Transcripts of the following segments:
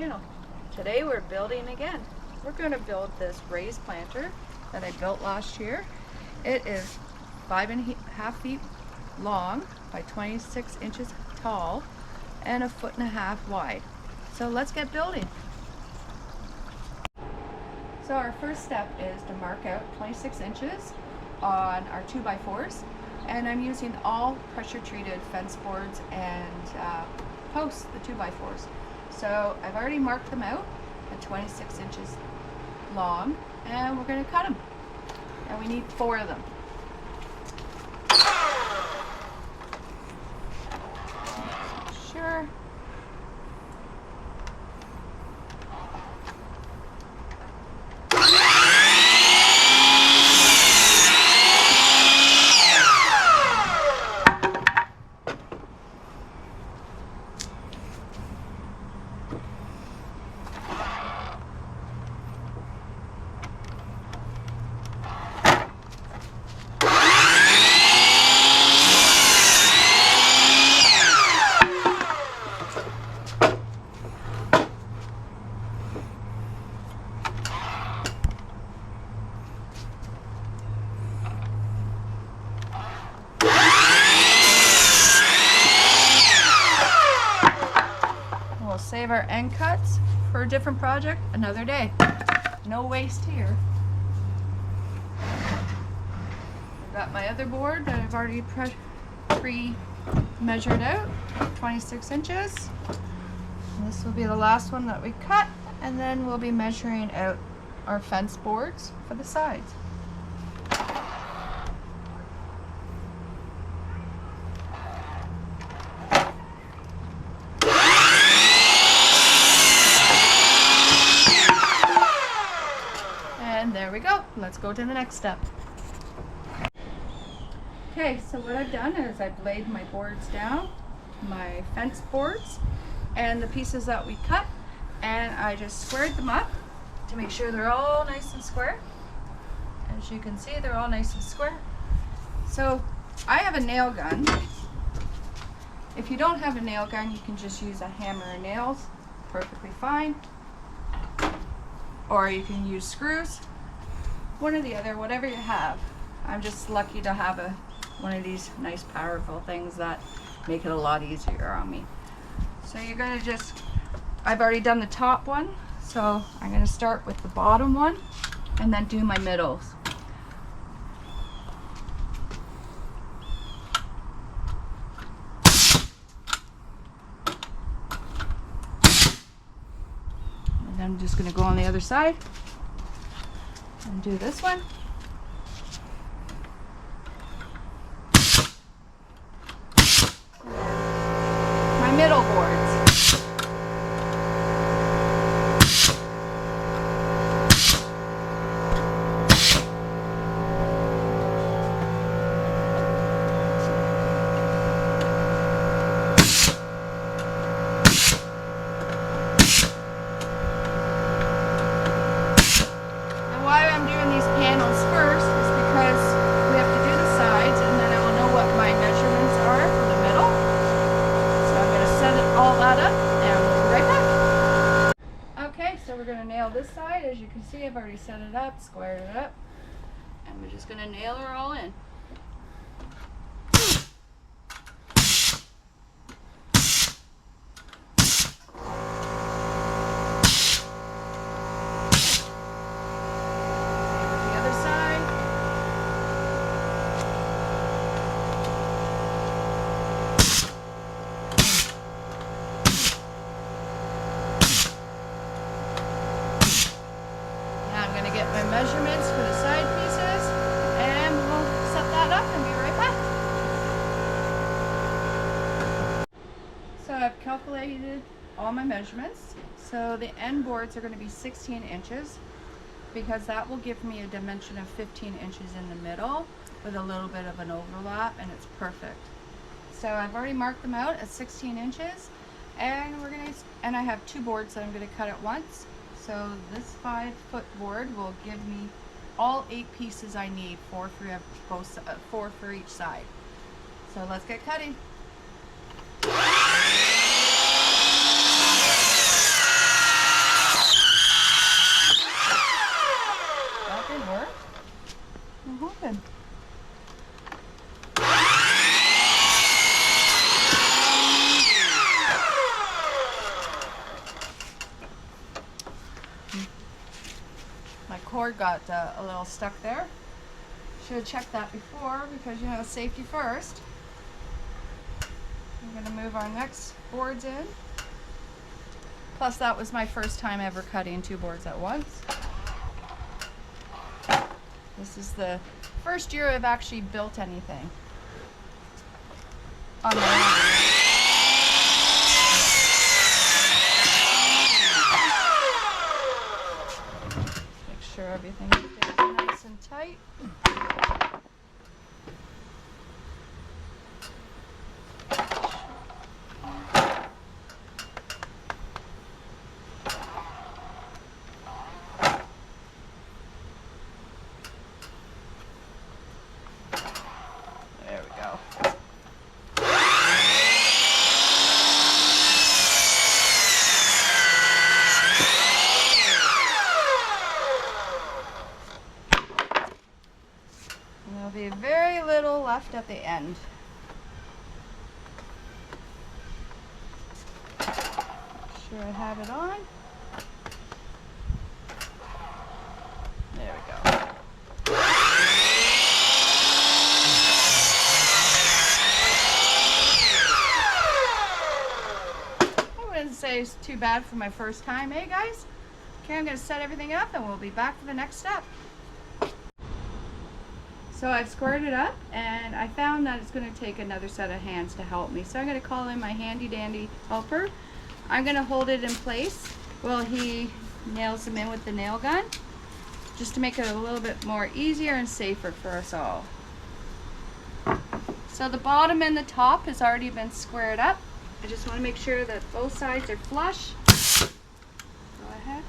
channel. Today we're building again. We're going to build this raised planter that I built last year. It is 5.5 feet long by 26 inches tall and 1.5 feet wide. So let's get building. So our first step is to mark out 26 inches on our 2x4s, and I'm using all pressure treated fence boards and posts, the 2x4s. So I've already marked them out at 26 inches long, and we're going to cut them. And we need 4 of them. Sure. We'll save our end cuts for a different project another day. No waste here. I've got my other board that I've already pre-measured out, 26 inches. And this will be the last one that we cut, and then we'll be measuring out our fence boards for the sides. And there we go. Let's go to the next step. Okay, so what I've done is I've laid my boards down, my fence boards, and the pieces that we cut, and I just squared them up to make sure they're all nice and square. As you can see, they're all nice and square. So I have a nail gun. If you don't have a nail gun, you can just use a hammer and nails, perfectly fine. Or you can use screws, one or the other, whatever you have. I'm just lucky to have one of these nice powerful things that make it a lot easier on me. So you're gonna I've already done the top one, so I'm gonna start with the bottom one and then do my middles. And I'm just gonna go on the other side and do this one. My middle boards. So we're going to nail this side. As you can see, I've already set it up, squared it up, and we're just going to nail her all in. The other side. Get my measurements for the side pieces, and we'll set that up and be right back. So I've calculated all my measurements. So the end boards are going to be 16 inches because that will give me a dimension of 15 inches in the middle with a little bit of an overlap, and it's perfect. So I've already marked them out at 16 inches, and I have 2 boards that I'm going to cut at once. So this 5-foot board will give me all 8 pieces I need, 4 for each side. So let's get cutting. hoping. My cord got a little stuck there. Should have checked that before because, you know, safety first. I'm going to move our next boards in. Plus, that was my first time ever cutting 2 boards at once. This is the first year I've actually built anything on my own. Make sure everything is nice and tight. There we go. And there'll be very little left at the end. Make sure I have it on. There we go. I wouldn't say it's too bad for my first time, eh guys? Okay, I'm going to set everything up and we'll be back for the next step. So I've squared it up and I found that it's going to take another set of hands to help me. So I'm going to call in my handy dandy helper. I'm going to hold it in place while he nails them in with the nail gun, just to make it a little bit more easier and safer for us all. So the bottom and the top has already been squared up. I just want to make sure that both sides are flush. Go ahead.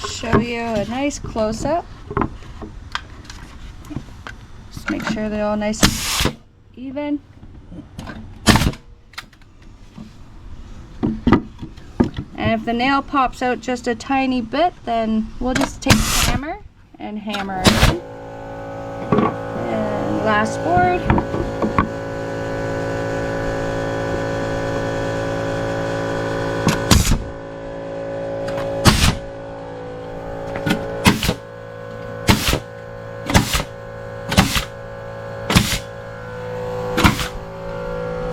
Show you a nice close-up. Just make sure they're all nice and even. And if the nail pops out just a tiny bit, then we'll just take the hammer and hammer it in. And last board.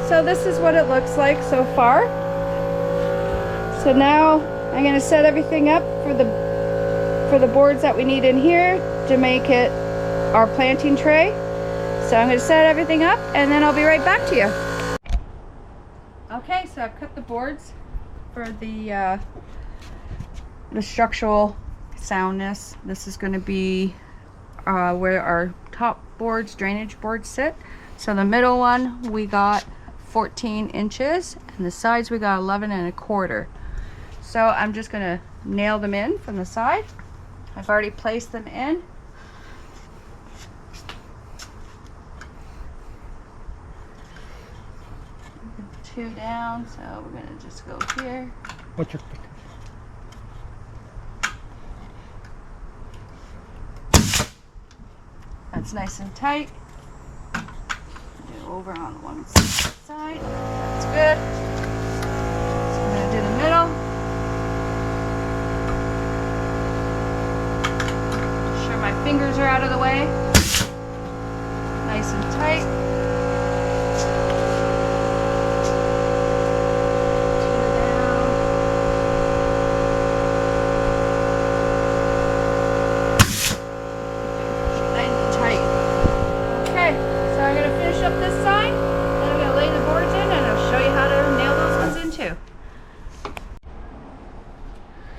So this is what it looks like so far. So now I'm going to set everything up for the boards that we need in here to make it our planting tray. So I'm going to set everything up and then I'll be right back to you. Okay, so I've cut the boards for the structural soundness. This is going to be where our top boards, drainage boards sit. So the middle one we got 14 inches and the sides we got 11 1/4. So I'm just going to nail them in from the side. I've already placed them in. Two down, so we're going to just go here. What's your That's nice and tight. Over on one side. That's good. So I'm going to do the middle. fingers are out of the way. Nice and tight.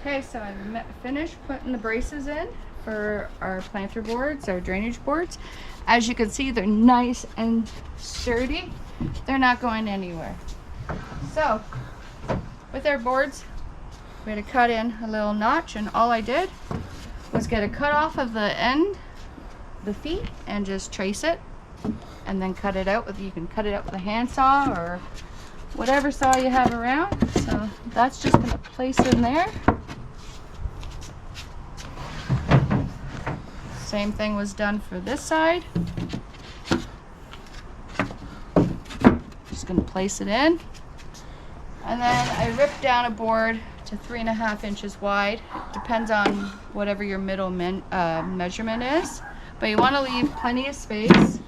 Okay, so I've finished putting the braces in for our planter boards, our drainage boards. As you can see, they're nice and sturdy. They're not going anywhere. So, with our boards, we had to cut in a little notch, and all I did was get a cut off of the end, the feet, and just trace it, and then cut it out with, you can cut it out with a handsaw or whatever saw you have around. So that's just gonna place in there. Same thing was done for this side. Just gonna place it in. And then I ripped down a board to 3.5 inches wide. Depends on whatever your middle measurement is. But you wanna leave plenty of space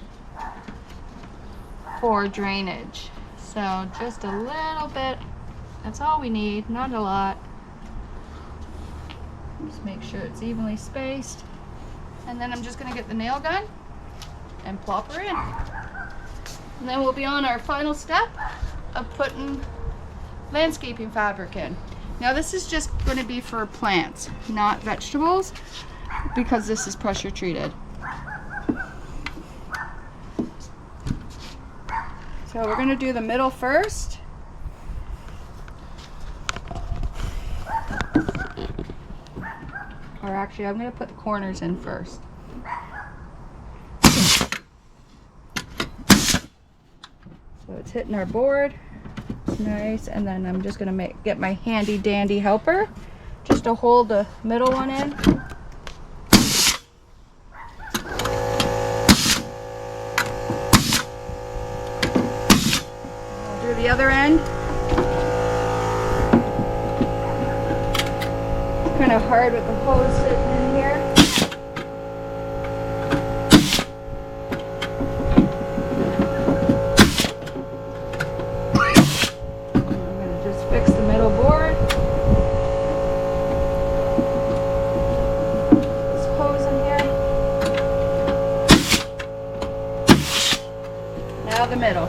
for drainage. So just a little bit, that's all we need, not a lot. Just make sure it's evenly spaced. And then I'm just gonna get the nail gun and plop her in. And then we'll be on our final step of putting landscaping fabric in. Now this is just gonna be for plants, not vegetables, because this is pressure treated. So we're gonna do the middle first. Or actually, I'm gonna put the corners in first. So it's hitting our board, nice, and then I'm just gonna get my handy dandy helper just to hold the middle one in. I'll do the other end. Kind of hard with the hose sitting in here. I'm going to just fix the middle board. This hose in here. Now the middle.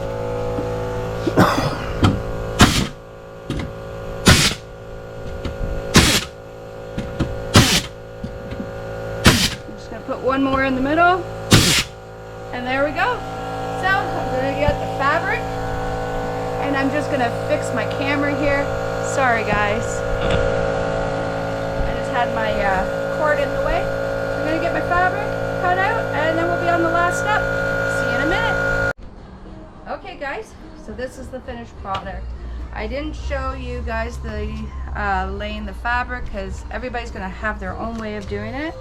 Put one more in the middle, and there we go. So I'm gonna get the fabric, and I'm just gonna fix my camera here. Sorry guys, I just had my cord in the way. I'm gonna get my fabric cut out, and then we'll be on the last step. See you in a minute. Okay guys, so this is the finished product. I didn't show you guys the laying the fabric because everybody's gonna have their own way of doing it.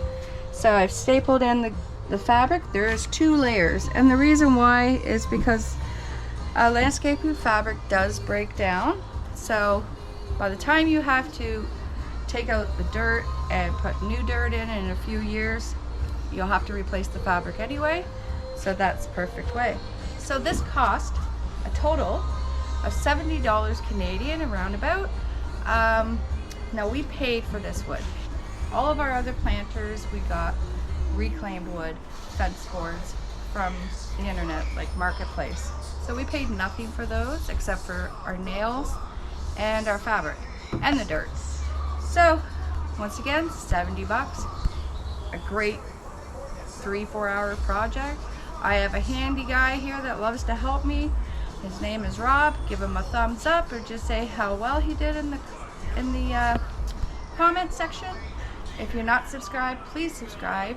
So I've stapled in the fabric. There is 2 layers, and the reason why is because landscaping fabric does break down. So by the time you have to take out the dirt and put new dirt in a few years, you'll have to replace the fabric anyway. So that's the perfect way. So this cost a total of $70 Canadian, around about. Now we paid for this wood. All of our other planters, we got reclaimed wood, fence boards from the internet, like Marketplace. So we paid nothing for those except for our nails and our fabric and the dirt. So once again, 70 bucks, a great 3-4 hour project. I have a handy guy here that loves to help me. His name is Rob. Give him a thumbs up or just say how well he did in the comment section. If you're not subscribed, please subscribe.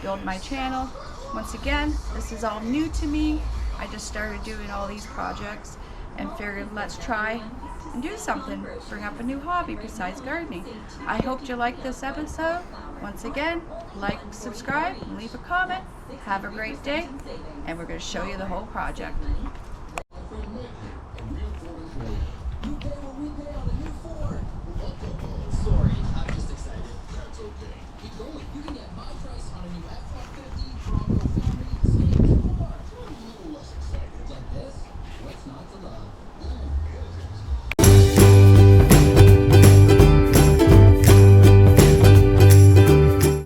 Build my channel. Once again, this is all new to me. I just started doing all these projects and figured let's try and do something. Bring up a new hobby besides gardening. I hope you liked this episode. Once again, like, subscribe, and leave a comment. Have a great day, and we're going to show you the whole project. Sorry, I'm just excited. That's okay. Keep going. You can get my price on a